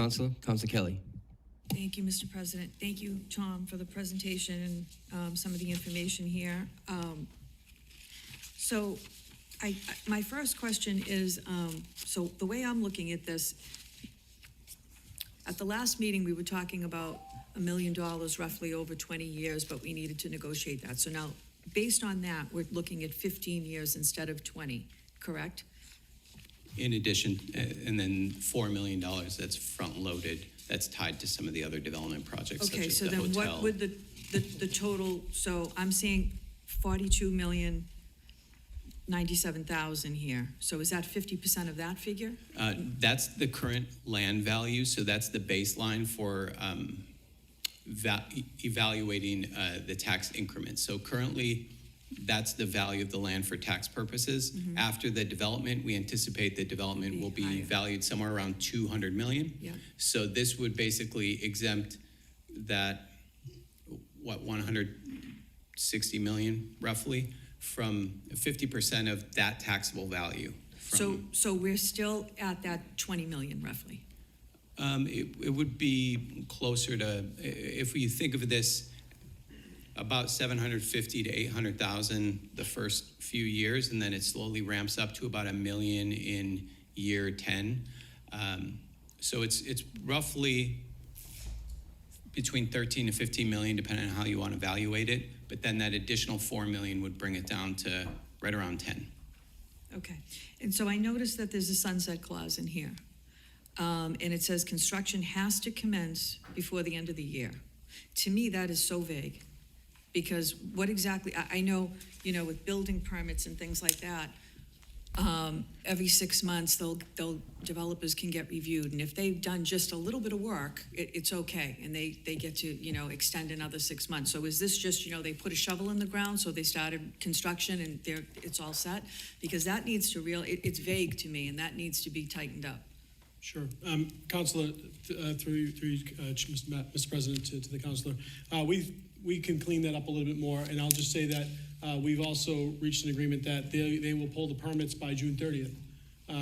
Councilor Kelly. Thank you, Mr. President. Thank you, Tom, for the presentation and some of the information here. My first question is, so the way I'm looking at this, at the last meeting, we were talking about $1 million roughly over 20 years, but we needed to negotiate that. So now, based on that, we're looking at 15 years instead of 20, correct? In addition, and then $4 million that's front-loaded, that's tied to some of the other development projects, Okay, such as so the then hotel. what would the total, so I'm seeing 42,097,000 here. So is that 50% of that figure? That's the current land value, so that's the baseline for evaluating the tax increment. So currently, that's the value of the land for tax purposes. Mm-hmm. After the development, we anticipate the development will be valued somewhere around 200 million. Yeah. So this would basically exempt that, 160 million roughly from 50% of that taxable value. So we're still at that 20 million roughly? It would be closer to, if we think of this, about 750 to 800,000 the first few years, and then it slowly ramps up to about 1 million in year 10. So it's roughly between 13 to 15 million, depending on how you want to evaluate it. But then that additional 4 million would bring it down to right around 10. Okay, and so I noticed that there's a sunset clause in here. And it says construction has to commence before the end of the year. To me, that is so vague. Because what exactly, I know, with building permits and things like that, every 6 months, developers can get reviewed. And if they've done just a little bit of work, it's okay. And they get to, extend another 6 months. So is this just, they put a shovel in the ground, so they started construction and it's all set? Because that needs to it's vague to me, and that needs to be tightened up. Sure. Councilor, through Mr. President, to the councilor, we can clean that up a little bit more, and I'll just say that we've also reached an agreement that they will pull the permits by June 30th,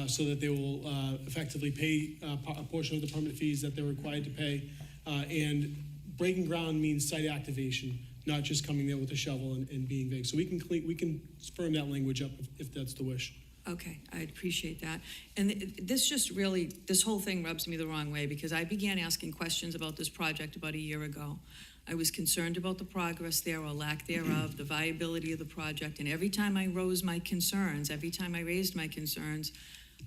so that they will effectively pay a portion of the permit fees that they're required to pay. And breaking ground means site activation, not just coming there with a shovel and being vague. So we can firm that language up if that's the wish. Okay, I appreciate that. And this whole thing rubs me the wrong way, because I began asking questions about this project about a year ago. I was concerned about the progress there or lack thereof, the viability of the project, and every time I raised my concerns,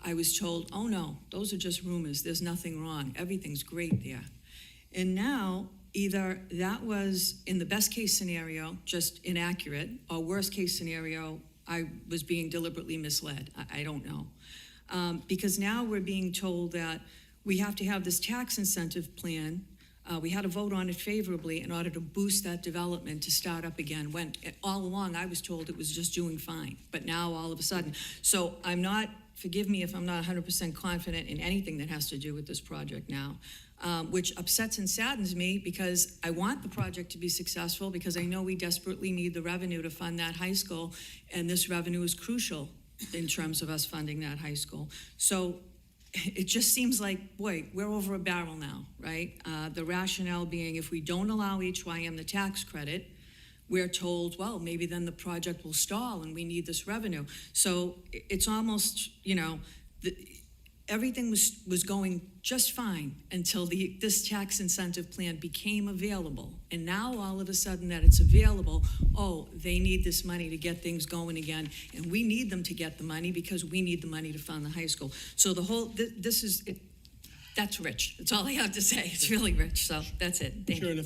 I was told, oh no, those are just rumors, there's nothing wrong, everything's great there. And now, either that was, in the best case scenario, just inaccurate, or worst case scenario, I was being deliberately misled. I don't know. Because now we're being told that we have to have this tax incentive plan. We had to vote on it favorably in order to boost that development to start up again, when all along I was told it was just doing fine. But now all of a sudden, so forgive me if I'm not 100% confident in anything that has to do with this project now, which upsets and saddens me, because I want the project to be successful, because I know we desperately need the revenue to fund that high school, and this revenue is crucial in terms of us funding that high school. So it just seems like, boy, we're over a barrel now, right? The rationale being, if we don't allow HYM the tax credit, we're told, well, maybe then the project will stall and we need this revenue. So it's almost, everything was going just fine until this tax incentive plan became available. And now all of a sudden that it's available, oh, they need this money to get things going again. And we need them to get the money because we need the money to fund the high school. So the whole, that's rich. That's all I have to say. It's really rich. So that's it. Thank you. And